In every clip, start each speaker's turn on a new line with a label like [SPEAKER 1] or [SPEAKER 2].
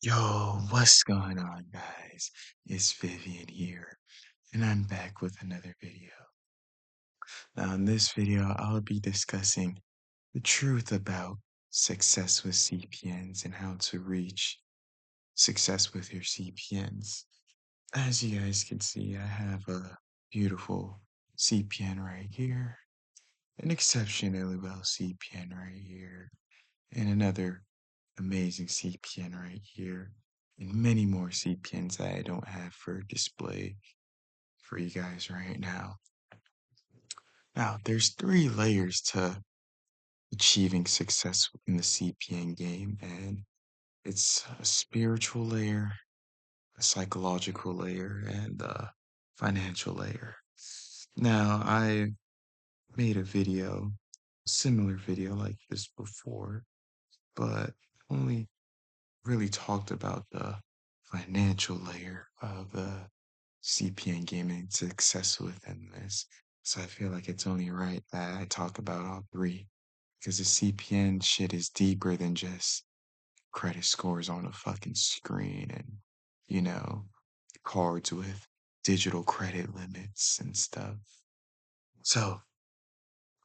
[SPEAKER 1] Yo, what's going on, guys? It's Vivian here, and I'm back with another video. Now, in this video, I'll be discussing the truth about success with CPNs and how to reach success with your CPNs. As you guys can see, I have a beautiful CPN right here, an exceptionally well CPN right here, and another amazing CPN right here, and many more CPNs that I don't have for display for you guys right now. Now, there's three layers to achieving success in the CPN game, and it's a spiritual layer, a psychological layer, and a financial layer. Now, I made a video, similar video like this before, but only really talked about the financial layer of the CPN gaming success within this. So I feel like it's only right that I talk about all three because the CPN shit is deeper than just credit scores on a fucking screen and, you know, cards with digital credit limits and stuff. So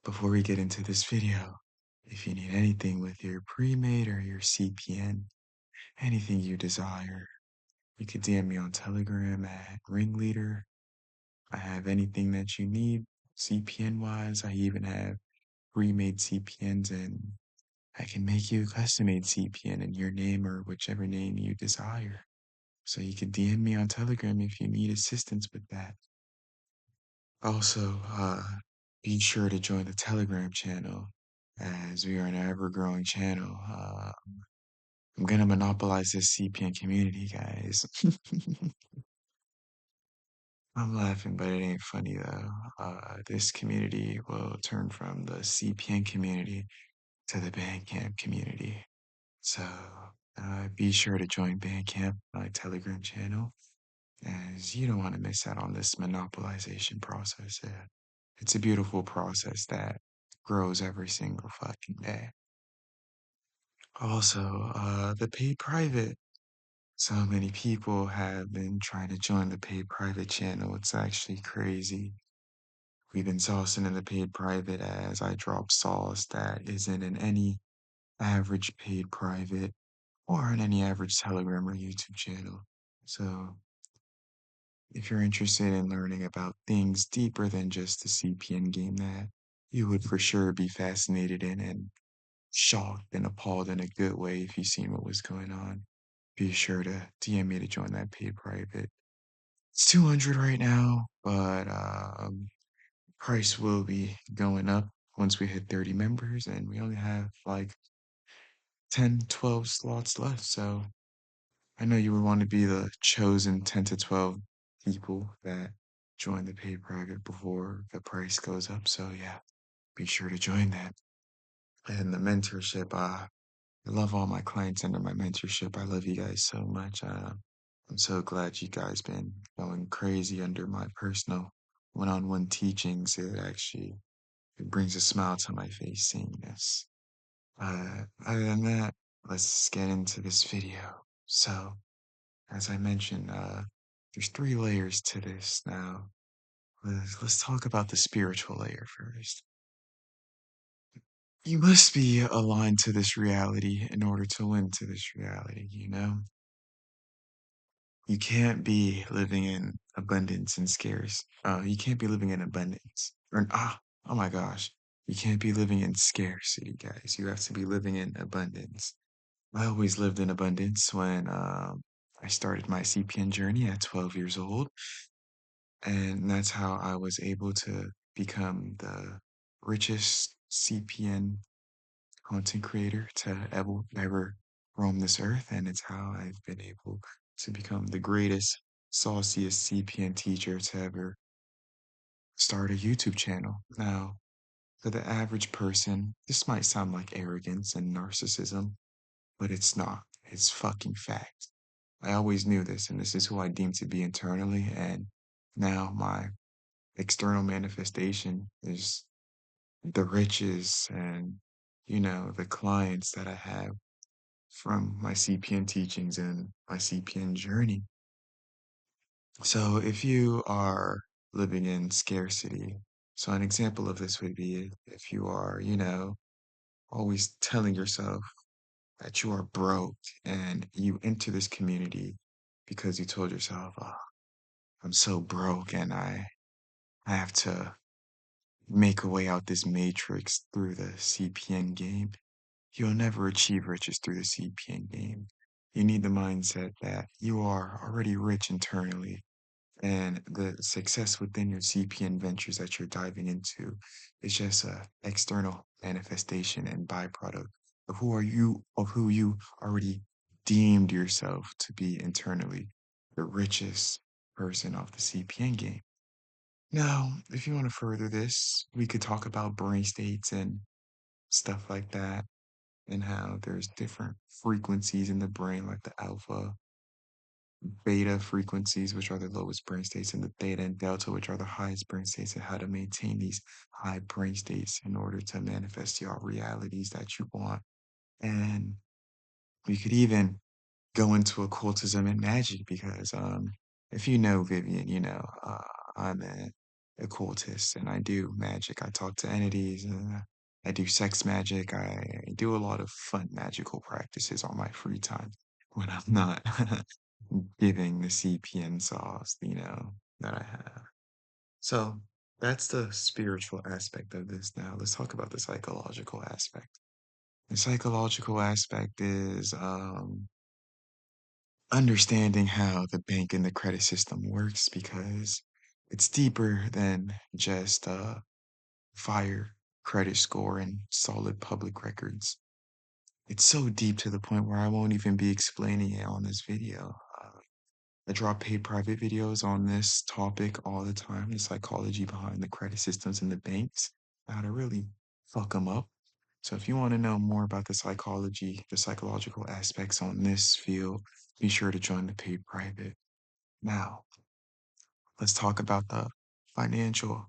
[SPEAKER 1] before we get into this video, if you need anything with your pre-made or your CPN, anything you desire, you can DM me on Telegram at Ringleader. I have anything that you need CPN wise. I even have pre-made CPNs and I can make you a custom-made CPN in your name or whichever name you desire. So you can DM me on Telegram if you need assistance with that. Also, be sure to join the Telegram channel as we are an ever-growing channel. I'm gonna monopolize this CPN community, guys. I'm laughing, but it ain't funny though. This community will turn from the CPN community to the Bandcamp community. So be sure to join Bandcamp, my Telegram channel, as you don't want to miss out on this monopolization process. Yeah. It's a beautiful process that grows every single fucking day. Also, the paid private. So many people have been trying to join the paid private channel. It's actually crazy. We've been saucing in the paid private as I drop sauce that isn't in any average paid private or in any average Telegram or YouTube channel. So if you're interested in learning about things deeper than just the CPN game that you would for sure be fascinated in and shocked and appalled in a good way if you've seen what was going on, be sure to DM me to join that paid private. It's 200 right now, but price will be going up once we hit 30 members, and we only have like 10, 12 slots left. So I know you would want to be the chosen 10 to 12 people that join the paid private before the price goes up. So yeah, be sure to join that. And the mentorship, I love all my clients under my mentorship. I love you guys so much. I'm so glad you guys been going crazy under my personal one-on-one teachings. It brings a smile to my face seeing this. Other than that, let's get into this video. So, as I mentioned, there's three layers to this now. Let's talk about the spiritual layer first. You must be aligned to this reality in order to win to this reality, you know? You can't be living in abundance and scarce. You can't be living in abundance. Oh my gosh. You can't be living in scarcity, guys. You have to be living in abundance. I always lived in abundance when I started my CPN journey at 12 years old. And that's how I was able to become the richest CPN content creator to ever roam this earth. And it's how I've been able to become the greatest, sauciest CPN teacher to ever start a YouTube channel. Now, for the average person, this might sound like arrogance and narcissism, but it's not. It's fucking fact. I always knew this, and this is who I deem to be internally. And now my external manifestation is the riches and, the clients that I have from my CPN teachings and my CPN journey. So if you are living in scarcity, so an example of this would be if you are, always telling yourself that you are broke and you enter this community because you told yourself, oh, I'm so broke and I have to make a way out this matrix through the CPN game. You'll never achieve riches through the CPN game. You need the mindset that you are already rich internally, and the success within your CPN ventures that you're diving into is just a external manifestation and byproduct of who you already deemed yourself to be internally, the richest person of the CPN game. Now, if you want to further this, we could talk about brain states and stuff like that, and how there's different frequencies in the brain, like the alpha, beta frequencies, which are the lowest brain states, and the theta and delta, which are the highest brain states, and how to maintain these high brain states in order to manifest your realities that you want. And we could even go into occultism and magic because if you know Vivian, I'm an occultist and I do magic. I talk to entities, I do sex magic. I do a lot of fun magical practices on my free time when I'm not giving the CPN sauce, that I have. So that's the spiritual aspect of this. Now let's talk about the psychological aspect. The psychological aspect is understanding how the bank and the credit system works because it's deeper than just fire credit score and solid public records. It's so deep to the point where I won't even be explaining it on this video. I drop paid private videos on this topic all the time, the psychology behind the credit systems and the banks, how to really fuck them up. So if you want to know more about the psychological aspects on this field, be sure to join the paid private. Now, let's talk about the financial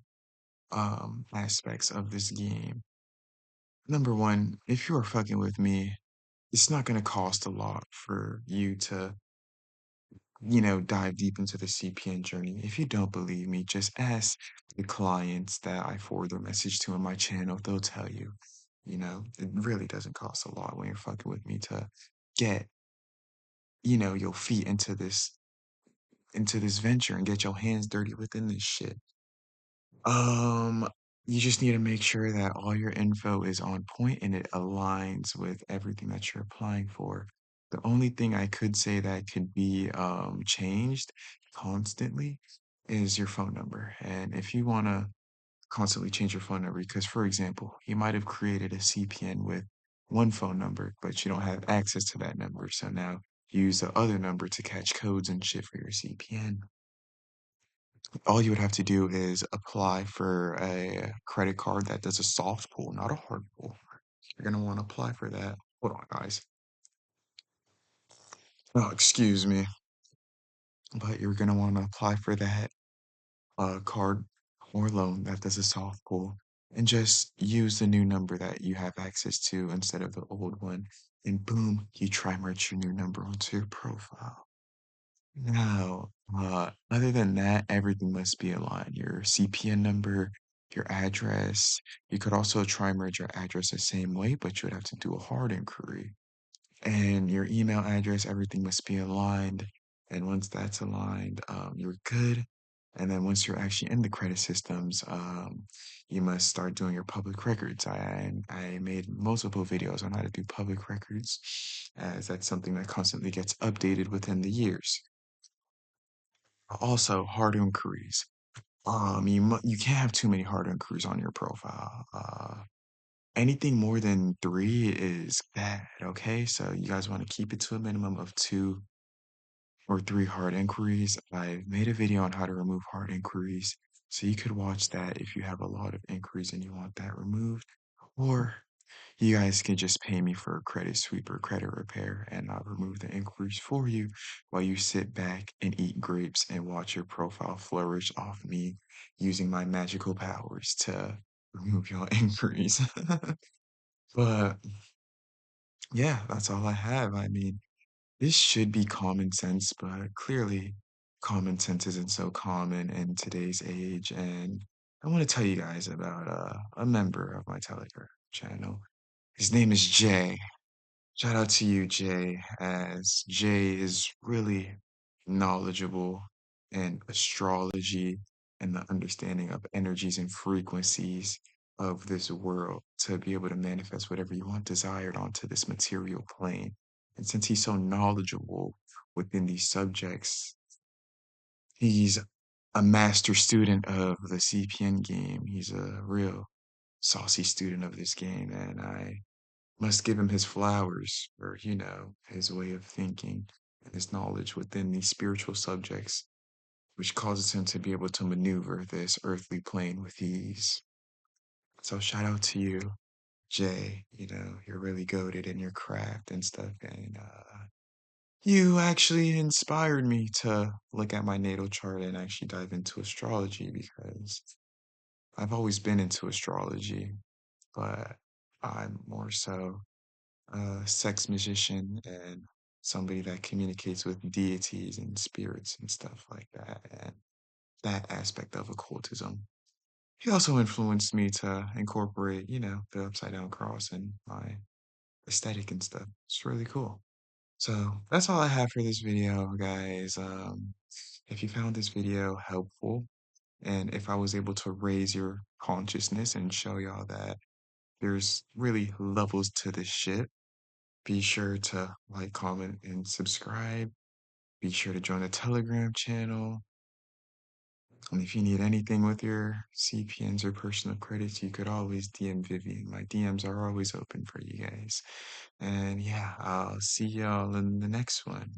[SPEAKER 1] aspects of this game. Number one, if you are fucking with me, it's not going to cost a lot for you to, dive deep into the CPN journey. If you don't believe me, just ask the clients that I forward their message to on my channel. They'll tell you, it really doesn't cost a lot when you're fucking with me to get, your feet into this venture and get your hands dirty within this shit. Um, you just need to make sure that all your info is on point and it aligns with everything that you're applying for. The only thing I could say that could be changed constantly is your phone number. And if you want to constantly change your phone number, because for example, you might have created a CPN with one phone number, but you don't have access to that number. So now you use the other number to catch codes and shit for your CPN. All you would have to do is apply for a credit card that does a soft pull, not a hard pull. You're gonna want to apply for that. Hold on, guys. Oh, excuse me. But you're gonna want to apply for that card or loan that does a soft pull and just use the new number that you have access to instead of the old one. And boom, you try merge your new number onto your profile. Now, other than that, everything must be aligned. Your CPN number, your address. You could also try and merge your address the same way, but you would have to do a hard inquiry. And your email address, everything must be aligned. And once that's aligned, you're good. And then once you're actually in the credit systems, you must start doing your public records. I made multiple videos on how to do public records, as that's something that constantly gets updated within the years. Also, hard inquiries. You can't have too many hard inquiries on your profile. Anything more than three is bad. Okay, so you guys want to keep it to a minimum of two or three hard inquiries. I made a video on how to remove hard inquiries, so you could watch that if you have a lot of inquiries and you want that removed, or you guys can just pay me for a credit sweep or credit repair, and I'll remove the inquiries for you while you sit back and eat grapes and watch your profile flourish off me using my magical powers to remove your inquiries. But yeah, that's all I have. I mean, this should be common sense, but clearly common sense isn't so common in today's age. And I want to tell you guys about a member of my Telegram channel. His name is Jay. Shout out to you, Jay, as Jay is really knowledgeable in astrology and the understanding of energies and frequencies of this world to be able to manifest whatever you want desired onto this material plane. And since he's so knowledgeable within these subjects, he's a master student of the CPN game. He's a real saucy student of this game, and I must give him his flowers for, his way of thinking and his knowledge within these spiritual subjects, which causes him to be able to maneuver this earthly plane with ease. So shout out to you, Jay. You're really goated in your craft and stuff, and you actually inspired me to look at my natal chart and actually dive into astrology because I've always been into astrology, but I'm more so a sex magician and somebody that communicates with deities and spirits and stuff like that, and that aspect of occultism. He also influenced me to incorporate, the upside down cross in my aesthetic and stuff. It's really cool. So that's all I have for this video, guys. If you found this video helpful, and if I was able to raise your consciousness and show y'all that there's really levels to this shit, be sure to like, comment, and subscribe. Be sure to join the Telegram channel. And if you need anything with your CPNs or personal credits, you could always DM Vivian. My DMs are always open for you guys. And yeah, I'll see y'all in the next one.